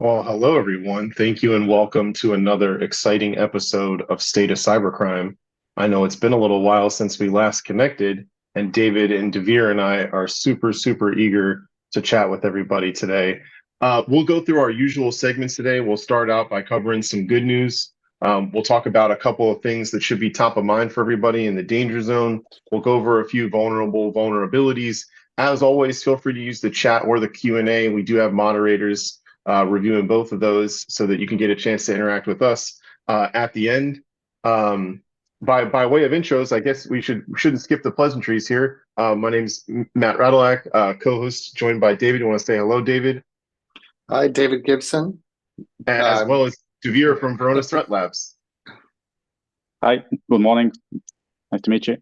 Well, hello everyone. Thank you and welcome to another exciting episode of State of Cybercrime. I know it's been a little while since we last connected, and David and Dvir and I are super eager to chat with everybody today. We'll go through our usual segments today. We'll start out by covering some good news. We'll talk about a couple of things that should be top of mind for everybody in the danger zone. We'll go over a few vulnerabilities. As always, feel free to use the chat or the Q&A. We do have moderators reviewing both of those so that you can get a chance to interact with us at the end. By way of intros, I guess we shouldn't skip the pleasantries here. My name's Matt Radulak, co-host, joined by David. You want to say hello, David? Hi, David Gibson. As Um, well as Dvir from Varonis Threat Labs. Hi, good morning. Nice to meet you.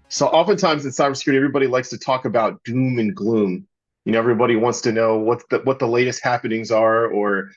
So oftentimes in cybersecurity, everybody likes to talk about doom and gloom. Everybody wants to know what the latest happenings are, or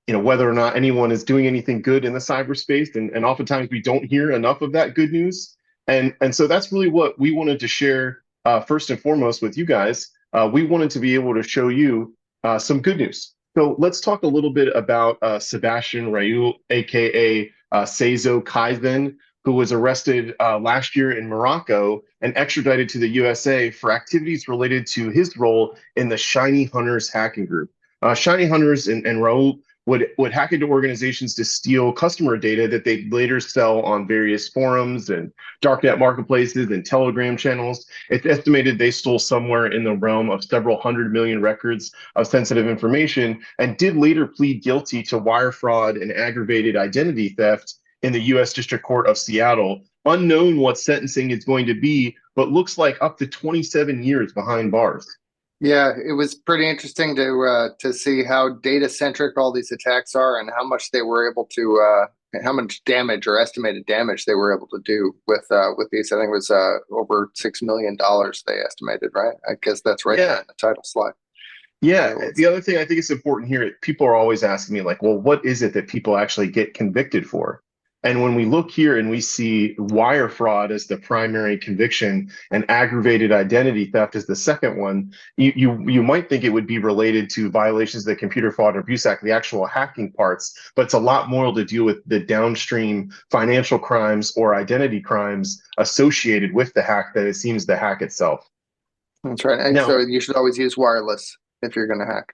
whether or not anyone is doing anything good in the cyberspace. And oftentimes we don't hear enough of that good news. And so that's really what we wanted to share first and foremost with you guys. We wanted to be able to show you some good news. So let's talk a little bit about Sebastian Raoul, aka Seizo Kaizen, who was arrested last year in Morocco and extradited to the USA for activities related to his role in the Shiny Hunters hacking group. Shiny Hunters and Raoul would hack into organizations to steal customer data that they later sell on various forums and darknet marketplaces and Telegram channels. It's estimated they stole somewhere in the realm of several hundred million records of sensitive information and did later plead guilty to wire fraud and aggravated identity theft in the U.S. District Court of Seattle. Unknown what sentencing is going to be, but looks like up to 27 years behind bars. yeah, it was pretty interesting to see how data centric all these attacks are and how much they were able to how much damage or estimated damage they were able to do with these. I think it was over $6 million they estimated, right? I guess that's right there Yeah. in the title slide. Yeah. So, The other thing I think is important here, people are always asking me, like, well, what is it that people actually get convicted for? And when we look here and we see wire fraud as the primary conviction and aggravated identity theft as the second one, you might think it would be related to violations of the Computer Fraud and Abuse Act, the actual hacking parts, but it's a lot more to do with the downstream financial crimes or identity crimes associated with the hack that it seems the hack itself. that's right. And so Now, you should always use wireless if you're going to hack.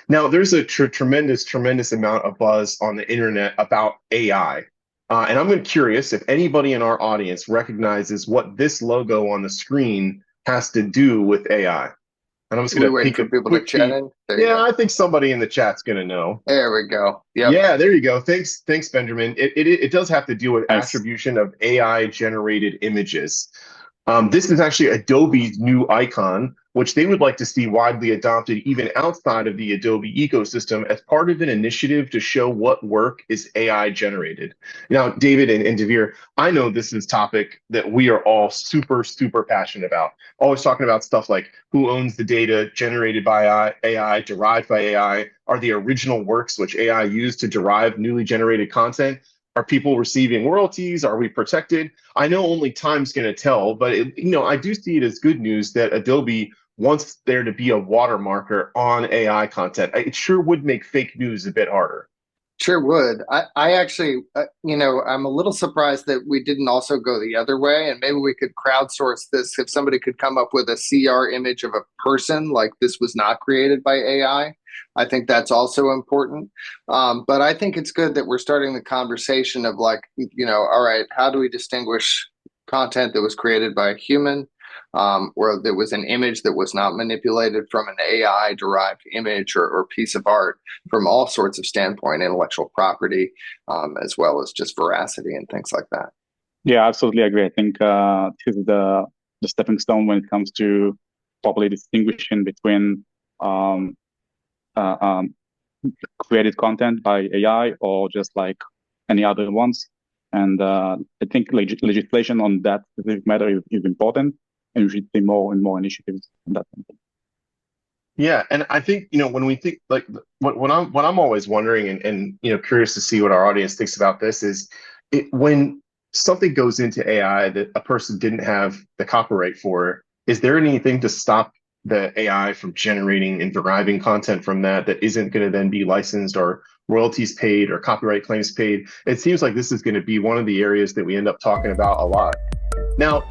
Now, there's a tremendous amount of buzz on the internet about AI. And I'm curious if anybody in our audience recognizes what this logo on the screen has to do with AI. And I'm just going We're to waiting take for a people to quick chat peek. in. There you Yeah, go. I think somebody in the chat's going to know. There we go. Yep. Yeah, there you go. Thanks, Benjamin. It does have to do with Nice. attribution of AI generated images. This is actually Adobe's new icon, which they would like to see widely adopted even outside of the Adobe ecosystem as part of an initiative to show what work is AI generated. Now, David and Dvir, I know this is a topic that we are all super passionate about. Always talking about stuff like who owns the data generated by AI, derived by AI, are the original works which AI used to derive newly generated content. Are people receiving royalties? Are we protected? I know only time's going to tell, but I do see it as good news that Adobe wants there to be a watermarker on AI content. It sure would make fake news a bit harder. Sure would. I actually, I'm a little surprised that we didn't also go the other way, and maybe we could crowdsource this. If somebody could come up with a CR image of a person, like this was not created by I think that's also important. But I think it's good that we're starting the conversation of like, all right, how do we distinguish content that was created by a human or there was an image that was not manipulated from an AI derived image or piece of art from all sorts of standpoint, intellectual property, as well as just veracity and things like that. Yeah, absolutely agree. I think this is the stepping stone when it comes to properly distinguishing between um, uh, um, created content by AI or just like any other ones. And I think legislation on that specific matter is important, and we should see more and more initiatives on that. Yeah, and I think when we think like what I'm always wondering and curious to see what our audience thinks about this is when something goes into AI that a person didn't have the copyright for, is there anything to stop the AI from generating and deriving content from that isn't going to then be licensed or royalties paid or copyright claims paid. It seems like this is going to be one of the areas that we end up talking about a lot. Now,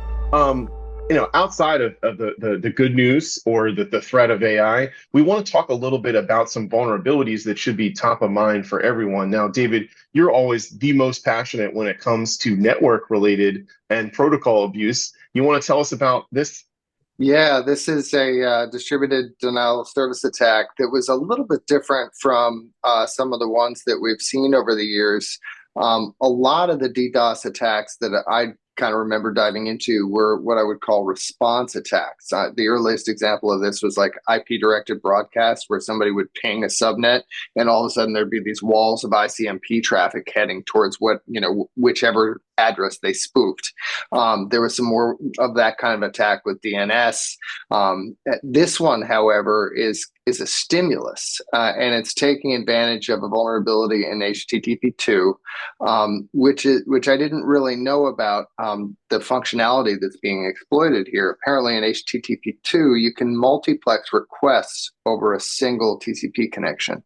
outside of the good news or the threat of AI, we want to talk a little bit about some vulnerabilities that should be top of mind for everyone. Now, David, you're always the most passionate when it comes to network related and protocol abuse. You want to tell us about this? Yeah, this is a distributed denial of service attack that was a little bit different from some of the ones that we've seen over the years. A lot of the DDoS attacks that I kind of remember diving into were what I would call response attacks. The earliest example of this was like IP directed broadcast, where somebody would ping a subnet and all of a sudden there'd be these walls of ICMP traffic heading towards whichever address they spoofed. There was some more of that kind of attack with DNS. This one, however, is a stimulus, and it's taking advantage of a vulnerability in HTTP2, which I didn't really know about. The functionality that's being exploited here. Apparently, in HTTP2, you can multiplex requests over a single TCP connection.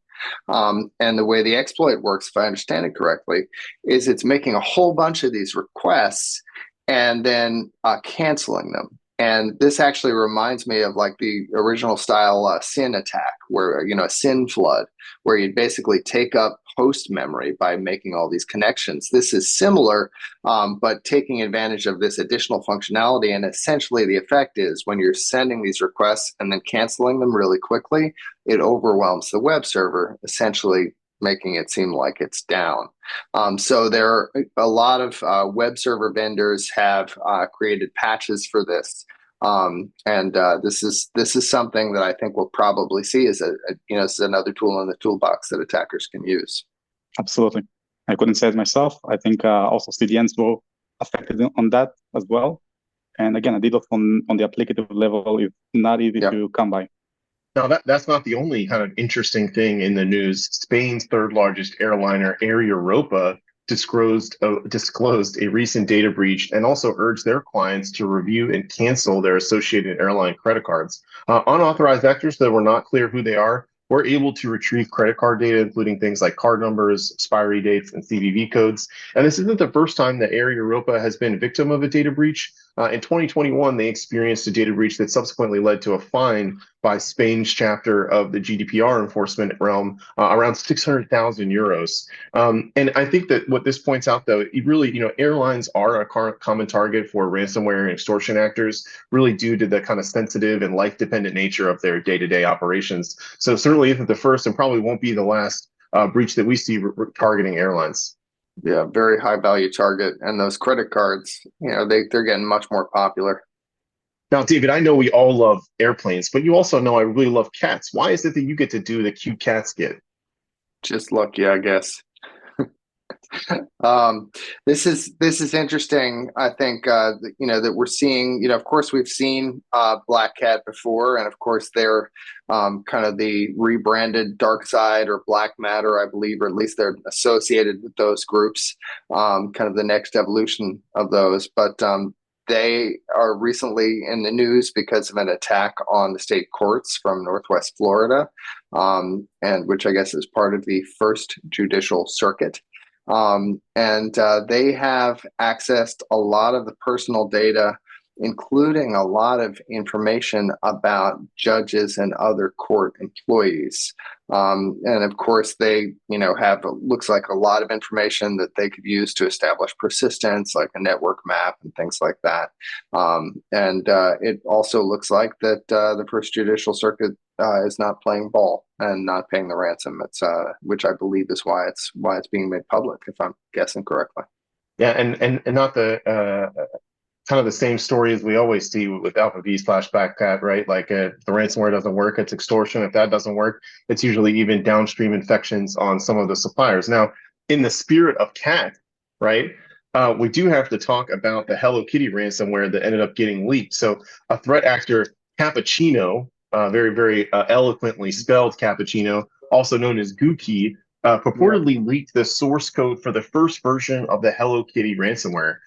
And the way the exploit works, if I understand it correctly, is it's making a whole bunch of these requests and then canceling them. And this actually reminds me of like the original style SYN attack, where, a SYN flood, where you'd basically take up host memory by making all these connections. This is similar, but taking advantage of this additional functionality. And essentially the effect is when you're sending these requests and then canceling them really quickly, it overwhelms the web server, essentially making it seem like it's down. So there are a lot of web server vendors have created patches for this. This is something that I think we'll probably see as this is another tool in the toolbox that attackers can use. Absolutely. I couldn't say it myself. I think also CDNs were affected on that as well. And again, a DDoS on the applicative level is not easy to come by. Now, that's not the only kind of interesting thing in the news. Spain's third largest airliner, Air Europa, disclosed a recent data breach and also urged their clients to review and cancel their associated airline credit cards. Unauthorized actors that were not clear who they are were able to retrieve credit card data, including things like card numbers, expiry dates, and CVV codes. And this isn't the first time that Air Europa has been a victim of a data breach. In 2021, they experienced a data breach that subsequently led to a fine by Spain's chapter of the GDPR enforcement realm, around 600,000 euros. And I think that what this points out, though, it really, airlines are a common target for ransomware and extortion actors, really due to the kind of sensitive and life-dependent nature of their day-to-day operations. So certainly isn't the first and probably won't be the last breach that we see targeting airlines. Yeah, very high value target. And those credit cards, they're getting much more popular. Now, David, I know we all love airplanes, but you also know I really love cats. Why is it that you get to do the cute cat skit? Just lucky, I guess. This is interesting. I think that we're seeing. Of course, we've seen Black Cat before, and of course they're kind of the rebranded Dark Side or Black Matter, I believe, or at least they're associated with those groups. Kind of the next evolution of those, but they are recently in the news because of an attack on the state courts from Northwest Florida, and which I guess is part of the First Judicial Circuit. They have accessed a lot of the personal data, including a lot of information about judges and other court employees. And of course, they, have, looks like a lot of information that they could use to establish persistence, like a network map and things like that. It also looks like that the First Judicial Circuit is not playing ball and not paying the ransom. It's which I believe is why it's being made public, if I'm guessing correctly. Yeah, and not the kind of the same story as we always see with Alpha V / Black Cat, right? Like if the ransomware doesn't work, it's extortion. If that doesn't work, it's usually even downstream infections on some of the suppliers. Now, in the spirit of cat, right? We do have to talk about the Hello Kitty ransomware that ended up getting leaked. So a threat actor, Cappuccino, very, very eloquently spelled Cappuccino, also known as Gookie, purportedly leaked the source code for the first version of the Hello Kitty ransomware.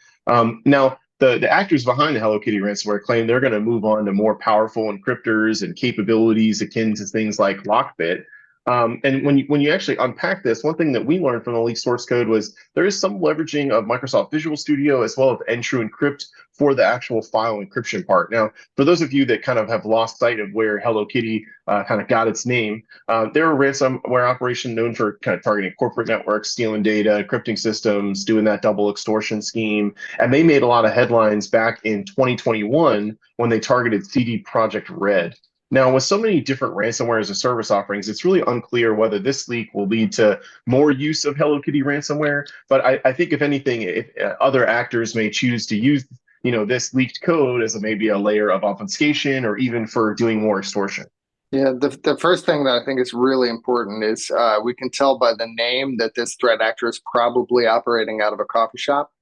Now, the actors behind the Hello Kitty ransomware claim they're going to move on to more powerful encryptors and capabilities akin to things like Lockbit. And when you actually unpack this, one thing that we learned from the leaked source code was there is some leveraging of Microsoft Visual Studio as well as Entrue Encrypt for the actual file encryption part. Now, for those of you that kind of have lost sight of where Hello Kitty kind of got its name, they're a ransomware operation known for kind of targeting corporate networks, stealing data, encrypting systems, doing that double extortion scheme. And they made a lot of headlines back in 2021 when they targeted CD Projekt Red. Now, with so many different ransomware as a service offerings, it's really unclear whether this leak will lead to more use of Hello Kitty ransomware. But I think, if anything, if other actors may choose to use this leaked code as maybe a layer of obfuscation or even for doing more extortion. Yeah, the first thing that I think is really important is we can tell by the name that this threat actor is probably operating out of a coffee shop.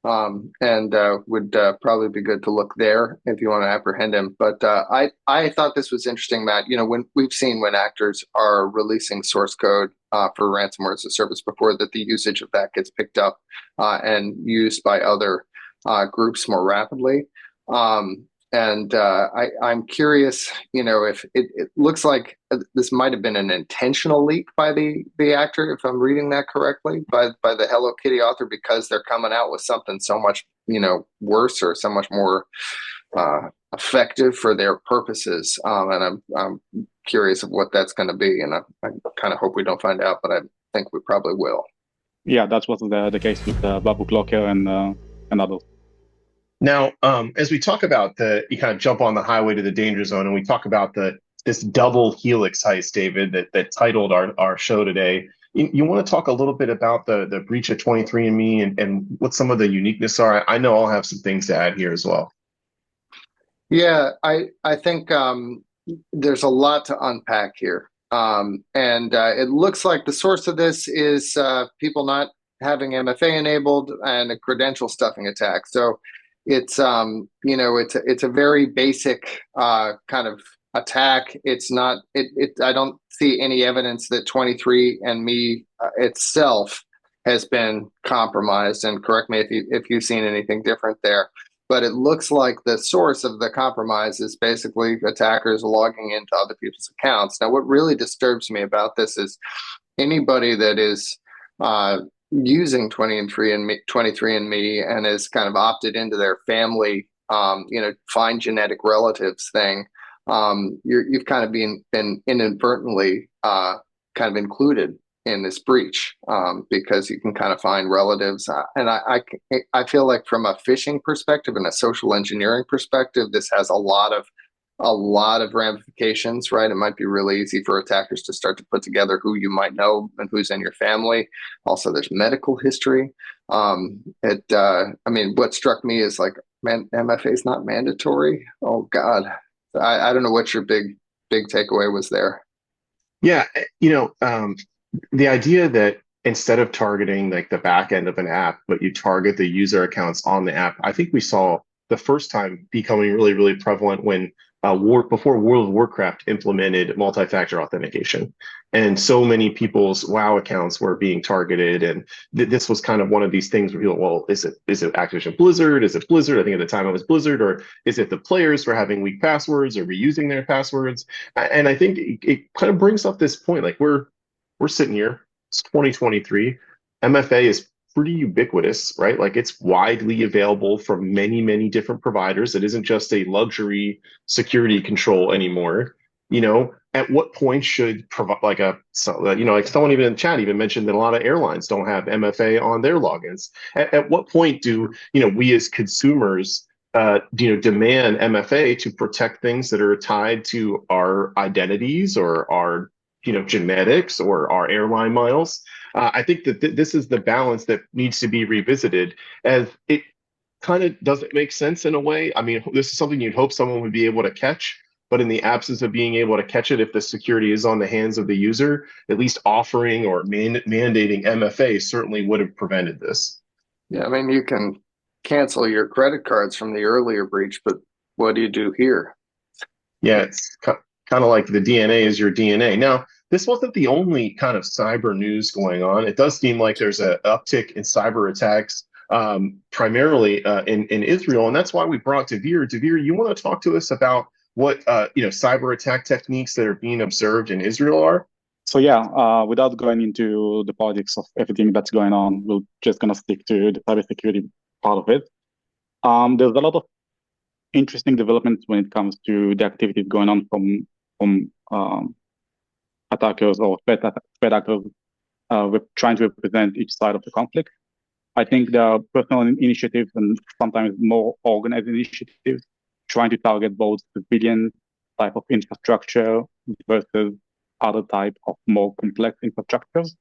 And would probably be good to look there if you want to apprehend him. But I thought this was interesting, Matt. When we've seen when actors are releasing source code for ransomware as a service before, that the usage of that gets picked up and used by other groups more rapidly. And I'm curious, if it looks like this might have been an intentional leak by the actor, if I'm reading that correctly, by the Hello Kitty author, because they're coming out with something so much, worse or so much more effective for their purposes. And I'm curious of what that's going to be. And I kind of hope we don't find out, but I think we probably will. Yeah, that's what the case with Babu Clocker and others. Now, as we talk about you kind of jump on the highway to the danger zone, and we talk about this double Helix heist, David, that titled our show today. You want to talk a little bit about the breach of 23andMe and what some of the uniqueness are? I know I'll have some things to add here as well. Yeah, I think there's a lot to unpack here. And it looks like the source of this is people not having MFA enabled and a credential stuffing attack. So it's it's a very basic kind of attack. It's not I don't see any evidence that 23andMe itself has been compromised, and correct me if you've seen anything different there. But it looks like the source of the compromise is basically attackers logging into other people's accounts. Now, what really disturbs me about this is anybody that is using 23andMe and has kind of opted into their family, find genetic relatives thing. You've kind of been inadvertently kind of included in this breach because you can kind of find relatives. And I feel like from a phishing perspective and a social engineering perspective, this has a lot of ramifications, right? It might be really easy for attackers to start to put together who you might know and who's in your family. Also, there's medical history. What struck me is like, man, MFA is not mandatory. Oh God. I don't know what your big takeaway was there. Yeah. The idea that instead of targeting like the back end of an app, but you target the user accounts on the app, I think we saw the first time becoming really, really prevalent when before World of Warcraft implemented multi-factor authentication, and so many people's WoW accounts were being targeted, and this was kind of one of these things where people, well, is it Activision Blizzard? Is it Blizzard? I think at the time it was Blizzard, or is it the players for having weak passwords or reusing their passwords? And I think it kind of brings up this point, like we're sitting here, it's 2023, MFA is pretty ubiquitous, right? Like it's widely available from many, many different providers. It isn't just a luxury security control anymore. At what point should provide like someone even in the chat even mentioned that a lot of airlines don't have MFA on their logins. At what point do we as consumers demand MFA to protect things that are tied to our identities or our genetics or our airline miles? I think that this is the balance that needs to be revisited, as it kind of doesn't make sense in a way. I mean, this is something you'd hope someone would be able to catch, but in the absence of being able to catch it, if the security is on the hands of the user, at least offering or mandating MFA certainly would have prevented this. Yeah, I mean, you can cancel your credit cards from the earlier breach, but what do you do here? Yeah, it's kind of like the DNA is your DNA. Now, this wasn't the only kind of cyber news going on. It does seem like there's an uptick in cyber attacks primarily in Israel, and that's why we brought Dvir. Dvir, you want to talk to us about what cyber attack techniques that are being observed in Israel are? So yeah, without going into the politics of everything that's going on, we're just gonna stick to the cybersecurity part of it. There's a lot of interesting developments when it comes to the activities going on from attackers or threat actors trying to represent each side of the conflict. I think there are personal initiatives and sometimes more organized initiatives trying to target both civilian type of infrastructure versus other type of more complex infrastructures.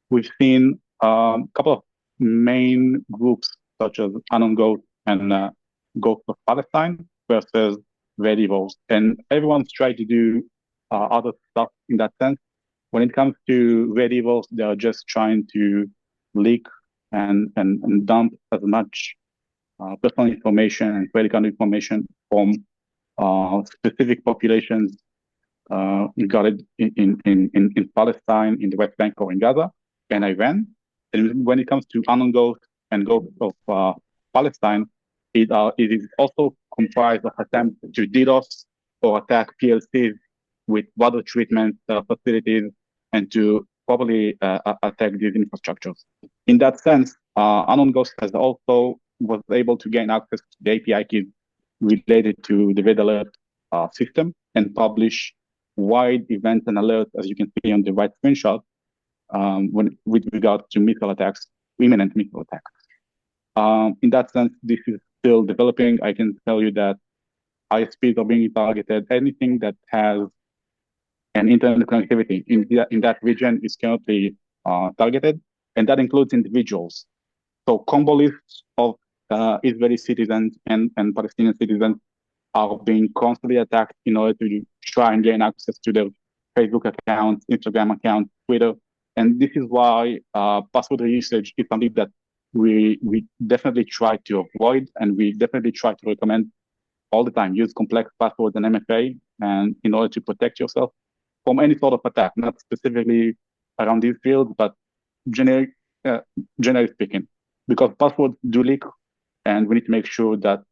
We've seen a couple of main groups such as Anon Ghost and Ghost of Palestine versus Red Evils, and everyone's tried to do other stuff in that sense. When it comes to Red Evils, they are just trying to leak and dump as much personal information and credit card information from specific populations regarded in Palestine, in the West Bank, or in Gaza and Iran. And when it comes to Anon Ghost and Ghost of Palestine, it is also comprised of attempts to DDoS or attack PLCs with water treatment facilities and to probably attack these infrastructures. In that sense, Anon Ghost has also was able to gain access to the API keys related to the Red Alert system and publish wide events and alerts, as you can see on the right screenshot, with regard to missile attacks, imminent missile attacks. In that sense, this is still developing. I can tell you that ISPs are being targeted. Anything that has an internet connectivity in that region is currently targeted, and that includes individuals. So combo lists of Israeli citizens and Palestinian citizens are being constantly attacked in order to try and gain access to their Facebook accounts, Instagram accounts, Twitter. And this is why password usage is something that we definitely try to avoid, and we definitely try to recommend all the time. Use complex passwords and MFA, and in order to protect yourself from any sort of attack, not specifically around these fields, but generally speaking, because passwords do leak, and we need to make sure that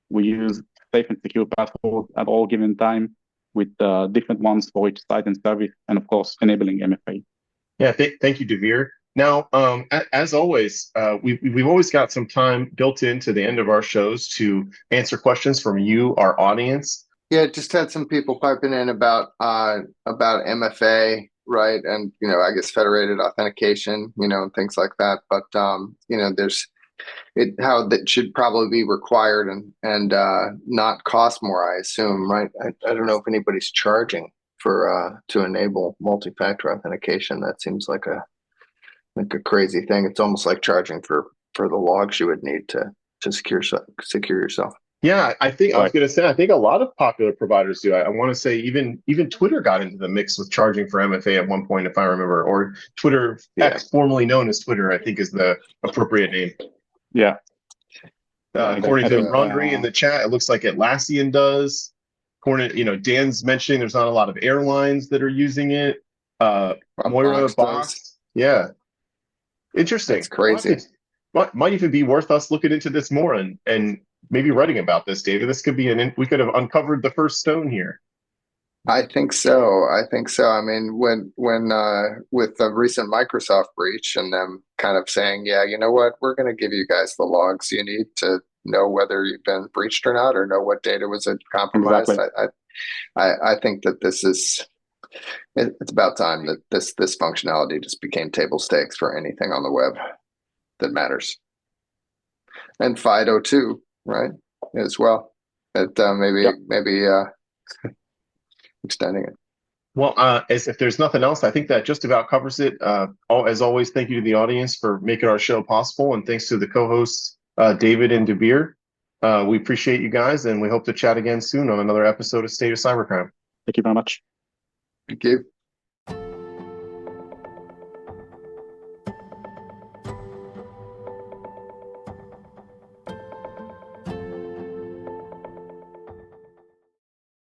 we use safe and secure passwords at all given time with different ones for each site and service, and of course, enabling MFA. Yeah, thank you, Dvir. Now, as always, we've always got some time built into the end of our shows to answer questions from you, our audience. Yeah, just had some people piping in about MFA, right? And I guess federated authentication, and things like that. But there's how that should probably be required and not cost more, I assume, right? I don't know if anybody's charging for to enable multi-factor authentication. That seems like a crazy thing. It's almost like charging for the logs you would need to secure yourself. Yeah, I think I was going to say, I think a lot of popular providers do. I want to say even Twitter got into the mix with charging for MFA at one point, if I remember, or Twitter X, formerly known as Twitter, I think is the appropriate name. Yeah. According to Rondry in the chat, it looks like Atlassian does. Dan's mentioning there's not a lot of airlines that are using it. Moira Box. Yeah. Interesting. It's crazy. Might even be worth us looking into this more and maybe writing about this, David. This could be we could have uncovered the first stone here. I think so. I mean, when with the recent Microsoft breach and them kind of saying, yeah, you know what, we're going to give you guys the logs you need to know whether you've been breached or not, or know what data was compromised. Exactly. I think that it's about time that this functionality just became table stakes for anything on the web that matters. And FIDO too, right? As well. Maybe extending it. Well, as if there's nothing else, I think that just about covers it. As always, thank you to the audience for making our show possible, and thanks to the co-hosts, David and Dvir. We appreciate you guys, and we hope to chat again soon on another episode of State of Cybercrime. Thank you very much. Thank you.